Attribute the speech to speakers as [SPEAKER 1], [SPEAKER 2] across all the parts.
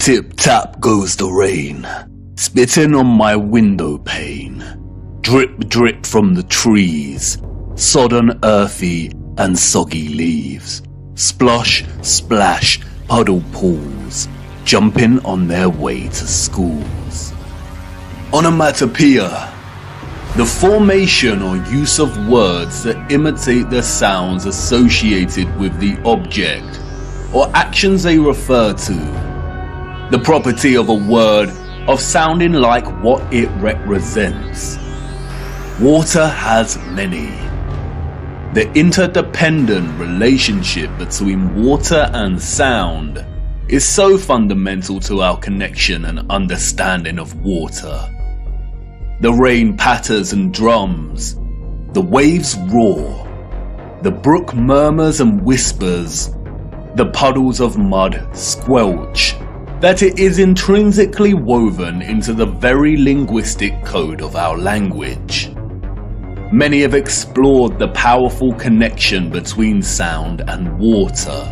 [SPEAKER 1] Tip-tap goes the rain, spitting on my window pane. Drip-drip from the trees, sodden, earthy and soggy leaves. Splosh, splash, puddle pools, jumping on their way to schools. Onomatopoeia, the formation or use of words that imitate the sounds associated with the object or actions they refer to. The property of a word of sounding like what it represents. Water has many. The interdependent relationship between water and sound is so fundamental to our connection and understanding of water. The rain patters and drums, the waves roar, the brook murmurs and whispers, the puddles of mud squelch, that it is intrinsically woven into the very linguistic code of our language. Many have explored the powerful connection between sound and water.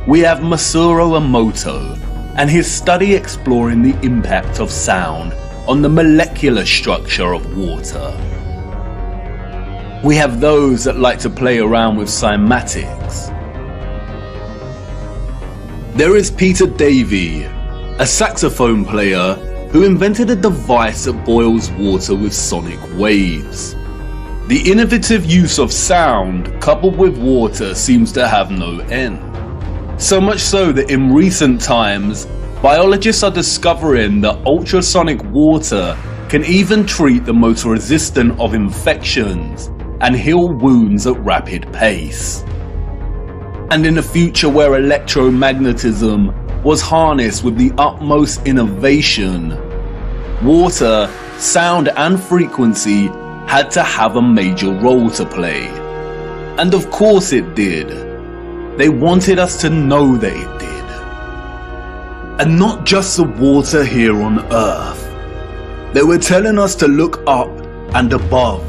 [SPEAKER 1] We have Masaru Emoto and his study exploring the impact of sound on the molecular structure of water. We have those that like to play around with cymatics. There is Peter Davey, a saxophone player who invented a device that boils water with sonic waves. The innovative use of sound coupled with water seems to have no end. So much so that in recent times, biologists are discovering that ultrasonic water can even treat the most resistant of infections and heal wounds at rapid pace. And in a future where electromagnetism was harnessed with the utmost innovation, water, sound and frequency had to have a major role to play. And of course it did. They wanted us to know that it did. And not just the water here on Earth. They were telling us to look up and above.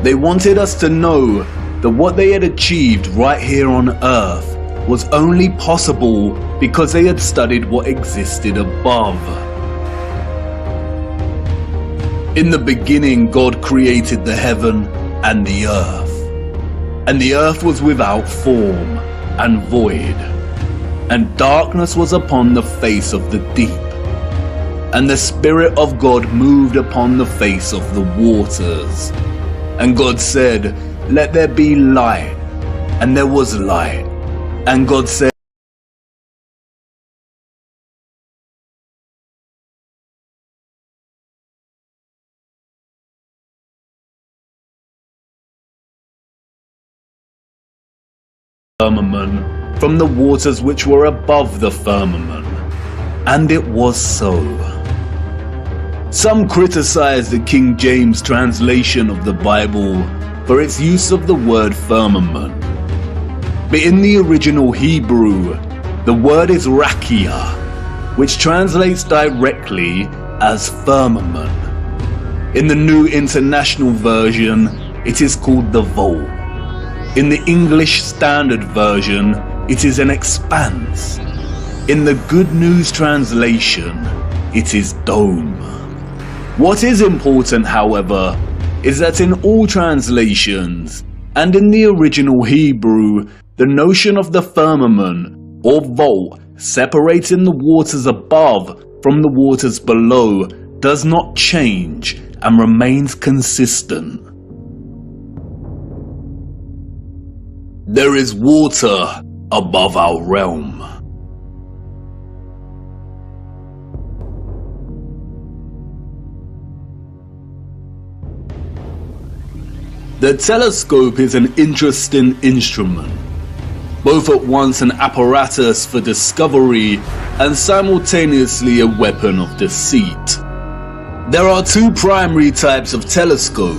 [SPEAKER 1] They wanted us to know that what they had achieved right here on Earth was only possible because they had studied what existed above. In the beginning, God created the heaven and the earth was without form and void, and darkness was upon the face of the deep, and the Spirit of God moved upon the face of the waters. And God said, "Let there be light," and there was light. And God said, firmament from the waters which were above the firmament. And it was so. Some criticize the King James translation of the Bible for its use of the word firmament. But in the original Hebrew, the word is rakia, which translates directly as firmament. In the New International Version, it is called the vault. In the English Standard Version, it is an expanse. In the Good News Translation, it is dome. What is important, however, is that in all translations, and in the original Hebrew, the notion of the firmament or vault separating the waters above from the waters below, does not change and remains consistent. There is water above our realm. The telescope is an interesting instrument, both at once an apparatus for discovery and simultaneously a weapon of deceit. There are two primary types of telescope,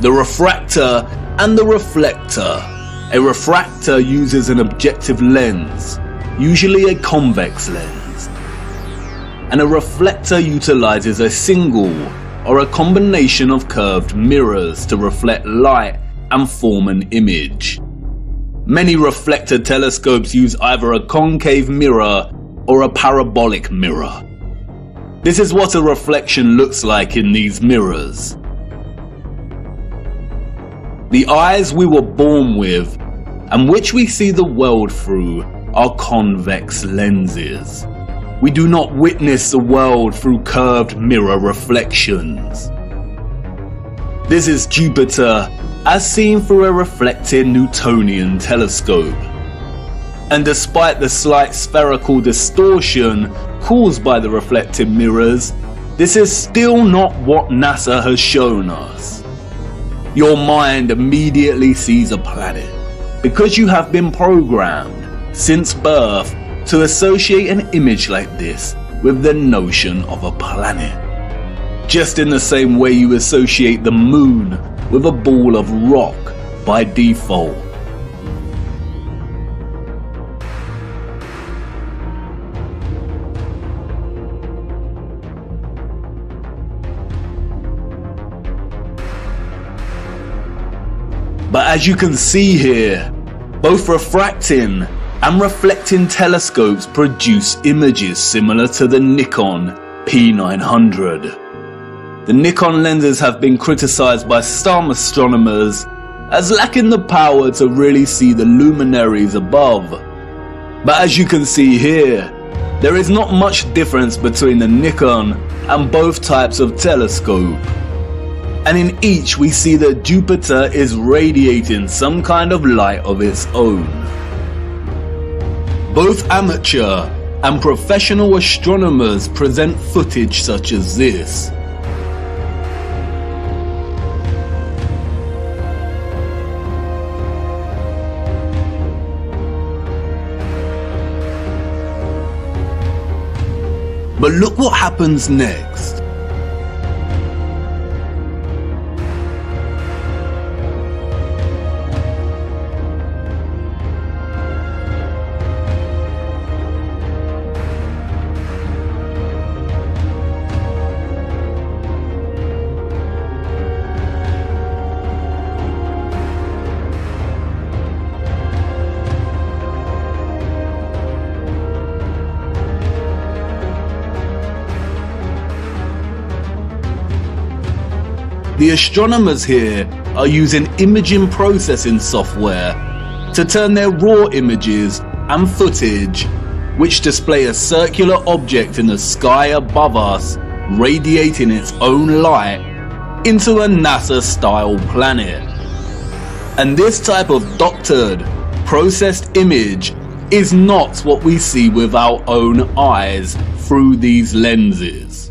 [SPEAKER 1] the refractor and the reflector. A refractor uses an objective lens, usually a convex lens, and a reflector utilizes a single or a combination of curved mirrors to reflect light and form an image. Many reflector telescopes use either a concave mirror or a parabolic mirror. This is what a reflection looks like in these mirrors. The eyes we were born with, and which we see the world through, are convex lenses. We do not witness the world through curved mirror reflections. This is Jupiter as seen through a reflecting Newtonian telescope. And despite the slight spherical distortion caused by the reflected mirrors, this is still not what NASA has shown us. Your mind immediately sees a planet because you have been programmed since birth to associate an image like this with the notion of a planet. Just in the same way you associate the moon with a ball of rock by default. But as you can see here, both refracting and reflecting telescopes produce images similar to the Nikon P900. The Nikon lenses have been criticized by some astronomers as lacking the power to really see the luminaries above. But as you can see here, there is not much difference between the Nikon and both types of telescope. And in each we see that Jupiter is radiating some kind of light of its own. Both amateur and professional astronomers present footage such as this. But look what happens next. The astronomers here are using imaging processing software to turn their raw images and footage, which display a circular object in the sky above us radiating its own light, into a NASA-style planet. And this type of doctored, processed image is not what we see with our own eyes through these lenses.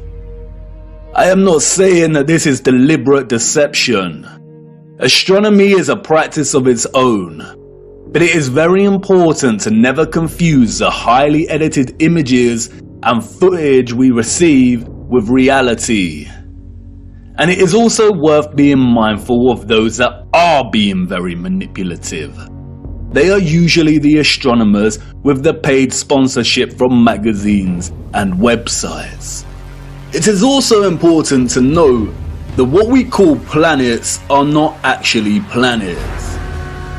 [SPEAKER 1] I am not saying that this is deliberate deception. Astronomy is a practice of its own, but it is very important to never confuse the highly edited images and footage we receive with reality. And it is also worth being mindful of those that are being very manipulative. They are usually the astronomers with the paid sponsorship from magazines and websites. It is also important to note that what we call planets are not actually planets.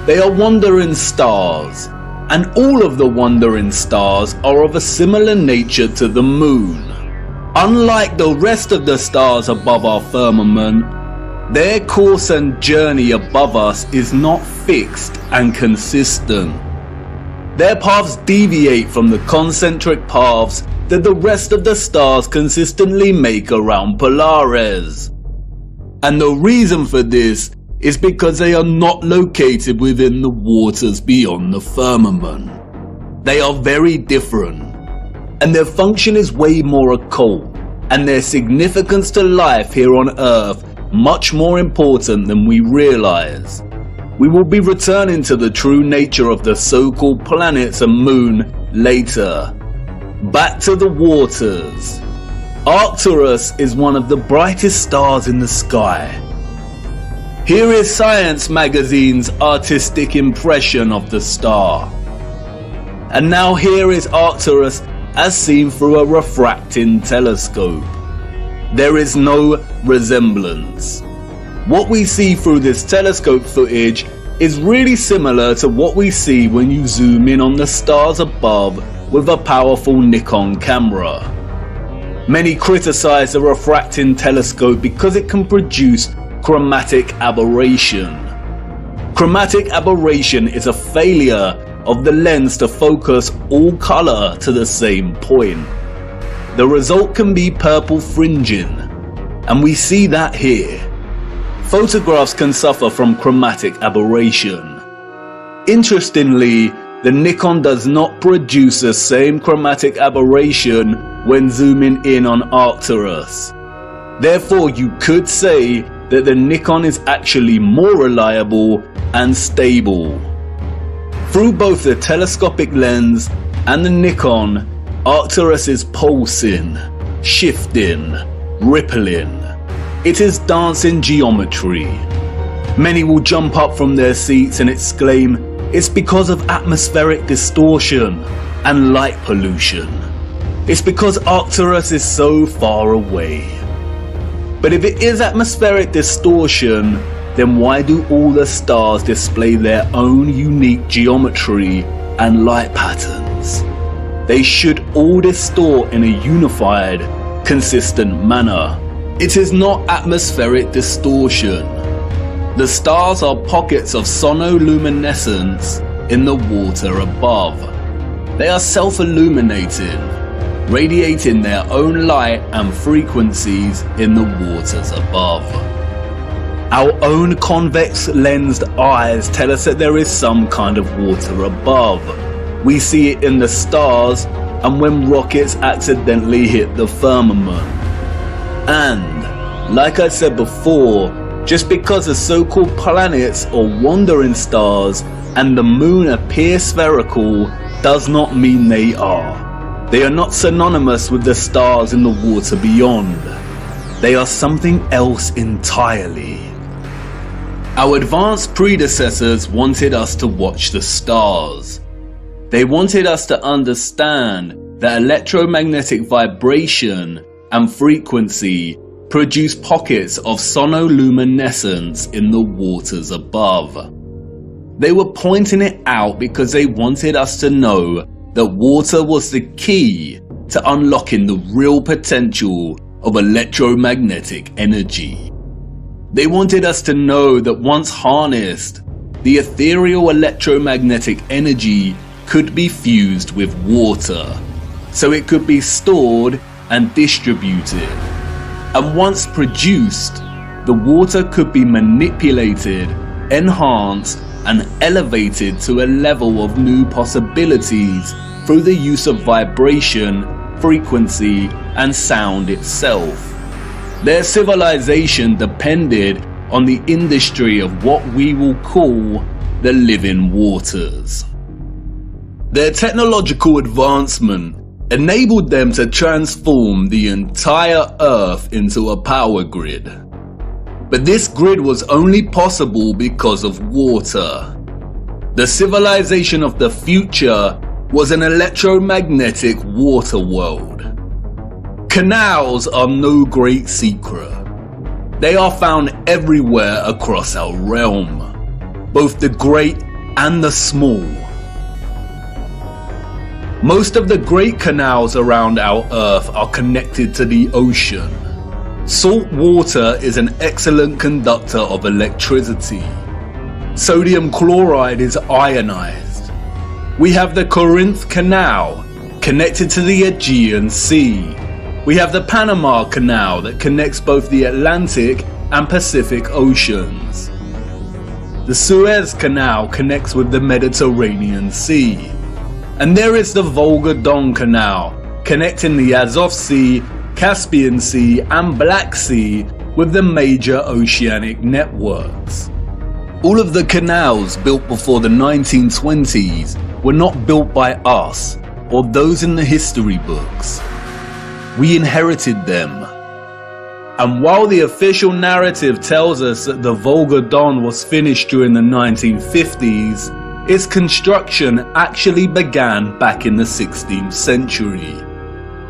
[SPEAKER 1] They are wandering stars, and all of the wandering stars are of a similar nature to the moon. Unlike the rest of the stars above our firmament, their course and journey above us is not fixed and consistent. Their paths deviate from the concentric paths that the rest of the stars consistently make around Polaris. And the reason for this is because they are not located within the waters beyond the firmament. They are very different, and their function is way more occult, and their significance to life here on Earth much more important than we realize. We will be returning to the true nature of the so-called planets and moon later. Back to the waters. Arcturus is one of the brightest stars in the sky. Here is Science magazine's artistic impression of the star. And now here is Arcturus as seen through a refracting telescope. There is no resemblance. What we see through this telescope footage is really similar to what we see when you zoom in on the stars above with a powerful Nikon camera. Many criticize the refracting telescope because it can produce chromatic aberration. Chromatic aberration is a failure of the lens to focus all color to the same point. The result can be purple fringing, and we see that here. Photographs can suffer from chromatic aberration. Interestingly, the Nikon does not produce the same chromatic aberration when zooming in on Arcturus. Therefore, you could say that the Nikon is actually more reliable and stable. Through both the telescopic lens and the Nikon, Arcturus is pulsing, shifting, rippling. It is dancing geometry. Many will jump up from their seats and exclaim, "It's because of atmospheric distortion and light pollution. It's because Arcturus is so far away." But if it is atmospheric distortion, then why do all the stars display their own unique geometry and light patterns? They should all distort in a unified, consistent manner. It is not atmospheric distortion. The stars are pockets of sonoluminescence in the water above. They are self-illuminating, radiating their own light and frequencies in the waters above. Our own convex lensed eyes tell us that there is some kind of water above. We see it in the stars and when rockets accidentally hit the firmament. And, like I said before, just because the so-called planets or wandering stars and the moon appear spherical does not mean they are. They are not synonymous with the stars in the water beyond. They are something else entirely. Our advanced predecessors wanted us to watch the stars. They wanted us to understand that electromagnetic vibration and frequency produce pockets of sonoluminescence in the waters above. They were pointing it out because they wanted us to know that water was the key to unlocking the real potential of electromagnetic energy. They wanted us to know that once harnessed, the ethereal electromagnetic energy could be fused with water, so it could be stored and distributed. And once produced, the water could be manipulated, enhanced, and elevated to a level of new possibilities through the use of vibration, frequency, and sound itself. Their civilization depended on the industry of what we will call the living waters. Their technological advancement enabled them to transform the entire Earth into a power grid. But this grid was only possible because of water. The civilization of the future was an electromagnetic water world. Canals are no great secret. They are found everywhere across our realm, both the great and the small. Most of the great canals around our Earth are connected to the ocean. Salt water is an excellent conductor of electricity. Sodium chloride is ionized. We have the Corinth Canal, connected to the Aegean Sea. We have the Panama Canal that connects both the Atlantic and Pacific Oceans. The Suez Canal connects with the Mediterranean Sea. And there is the Volga-Don Canal, connecting the Azov Sea, Caspian Sea and Black Sea with the major oceanic networks. All of the canals built before the 1920s were not built by us or those in the history books. We inherited them. And while the official narrative tells us that the Volga-Don was finished during the 1950s, its construction actually began back in the 16th century.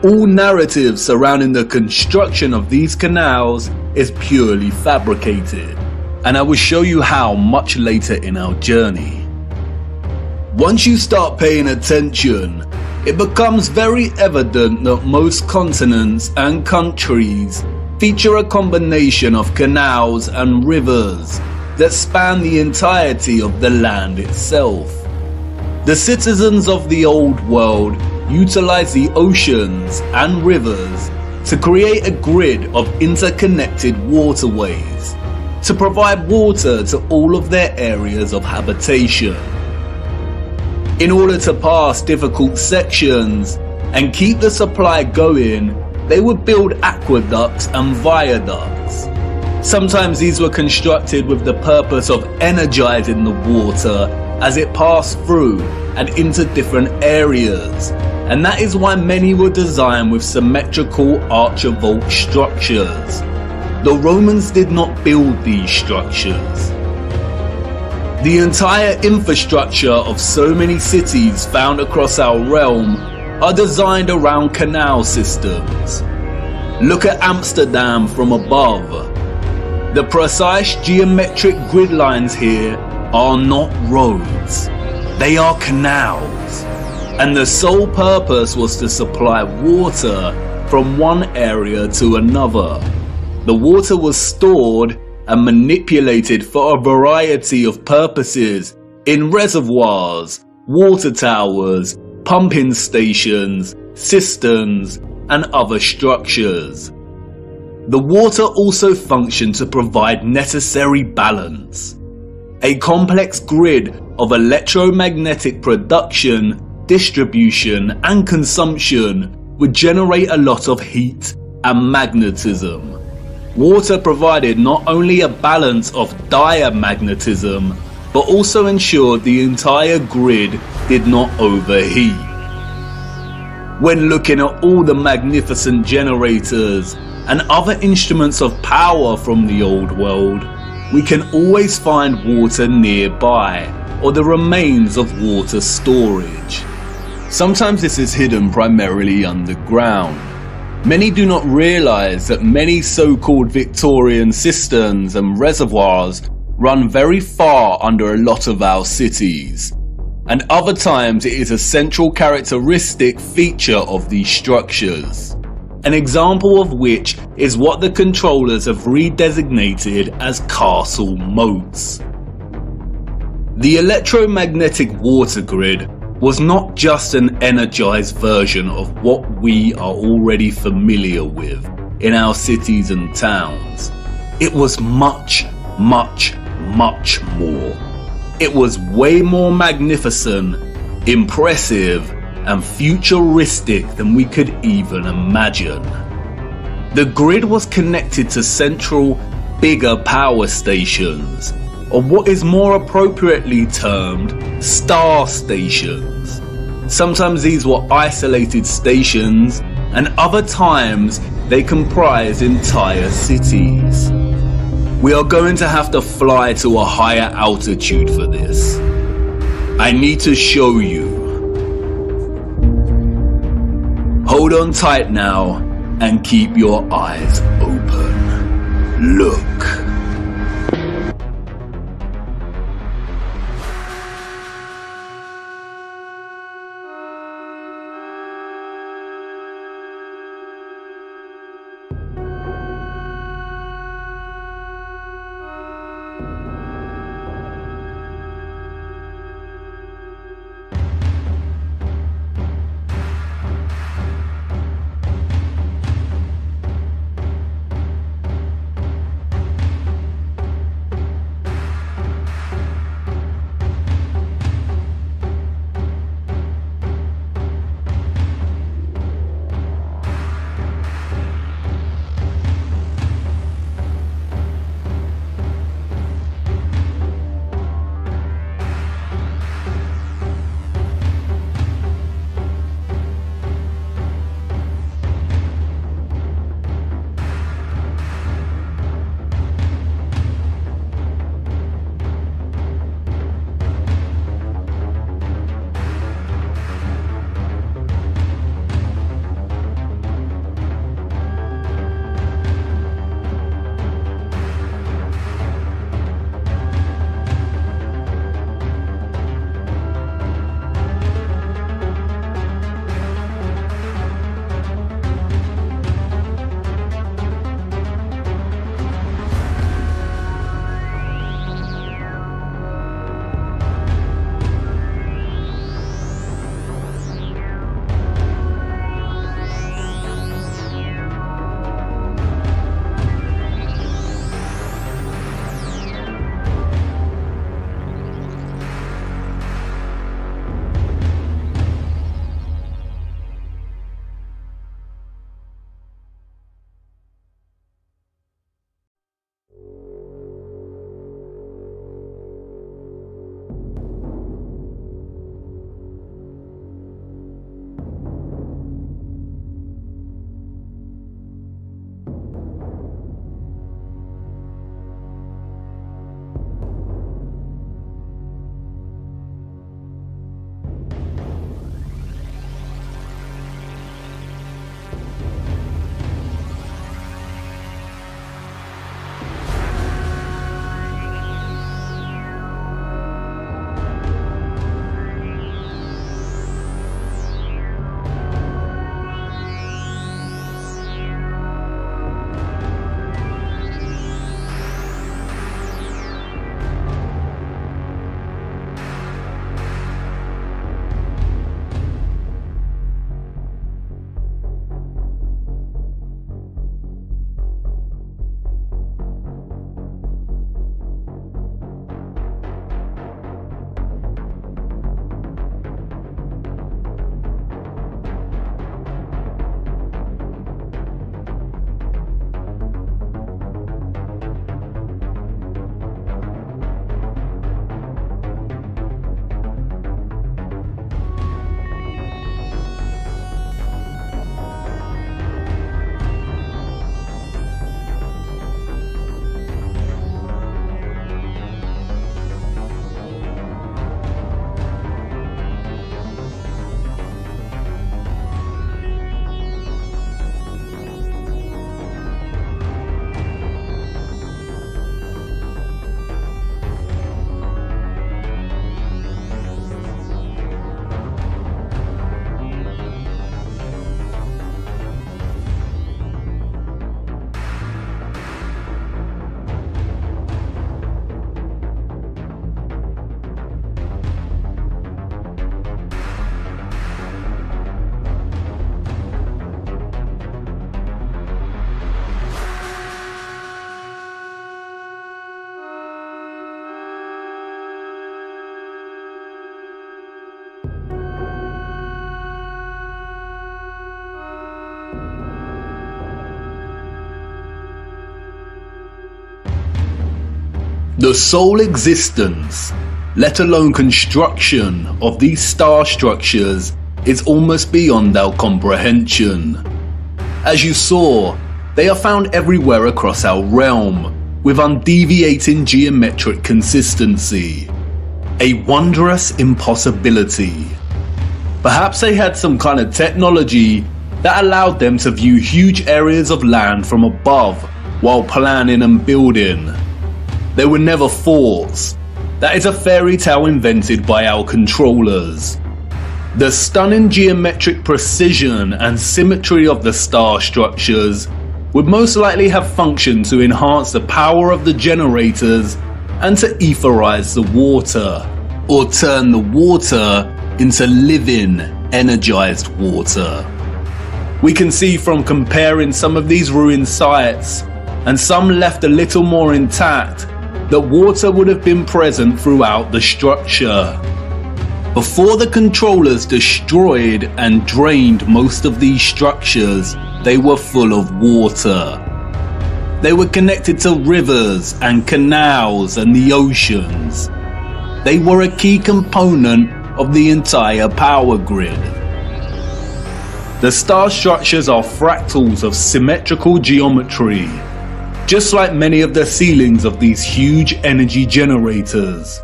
[SPEAKER 1] All narrative surrounding the construction of these canals is purely fabricated, and I will show you how much later in our journey. Once you start paying attention, it becomes very evident that most continents and countries feature a combination of canals and rivers that span the entirety of the land itself. The citizens of the old world utilize the oceans and rivers to create a grid of interconnected waterways to provide water to all of their areas of habitation. In order to pass difficult sections and keep the supply going, they would build aqueducts and viaducts. Sometimes these were constructed with the purpose of energizing the water as it passed through and into different areas, and that is why many were designed with symmetrical archivolt structures. The Romans did not build these structures. The entire infrastructure of so many cities found across our realm are designed around canal systems. Look at Amsterdam from above. The precise geometric grid lines here are not roads, they are canals, and the sole purpose was to supply water from one area to another. The water was stored and manipulated for a variety of purposes in reservoirs, water towers, pumping stations, cisterns, and other structures. The water also functioned to provide necessary balance. A complex grid of electromagnetic production, distribution, and consumption would generate a lot of heat and magnetism. Water provided not only a balance of diamagnetism, but also ensured the entire grid did not overheat. When looking at all the magnificent generators and other instruments of power from the old world, we can always find water nearby or the remains of water storage. Sometimes this is hidden primarily underground. Many do not realize that many so-called Victorian cisterns and reservoirs run very far under a lot of our cities, and other times it is a central characteristic feature of these structures. An example of which is what the controllers have redesignated as castle moats. The electromagnetic water grid was not just an energized version of what we are already familiar with in our cities and towns. It was much, much, much more. It was way more magnificent, impressive, and futuristic than we could even imagine. The grid was connected to central, bigger power stations, or what is more appropriately termed star stations. Sometimes these were isolated stations, and other times they comprised entire cities. We are going to have to fly to a higher altitude for this. I need to show you. Hold on tight now and keep your eyes open. Look. The sole existence, let alone construction, of these star structures is almost beyond our comprehension. As you saw, they are found everywhere across our realm, with undeviating geometric consistency. A wondrous impossibility. Perhaps they had some kind of technology that allowed them to view huge areas of land from above while planning and building. They were never thoughts. That is a fairy tale invented by our controllers. The stunning geometric precision and symmetry of the star structures would most likely have functioned to enhance the power of the generators and to etherize the water, or turn the water into living, energized water. We can see from comparing some of these ruined sites, and some left a little more intact, that water would have been present throughout the structure. Before the controllers destroyed and drained most of these structures, they were full of water. They were connected to rivers and canals and the oceans. They were a key component of the entire power grid. The star structures are fractals of symmetrical geometry, just like many of the ceilings of these huge energy generators.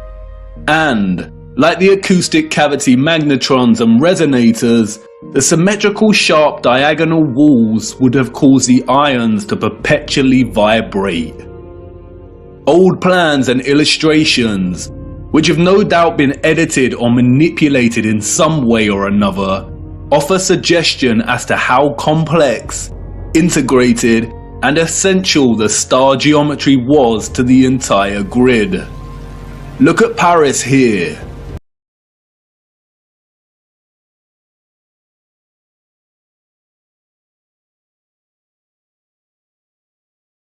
[SPEAKER 1] And, like the acoustic cavity magnetrons and resonators, the symmetrical sharp diagonal walls would have caused the ions to perpetually vibrate. Old plans and illustrations, which have no doubt been edited or manipulated in some way or another, offer suggestion as to how complex, integrated, and essential the star geometry was to the entire grid. Look at Paris here.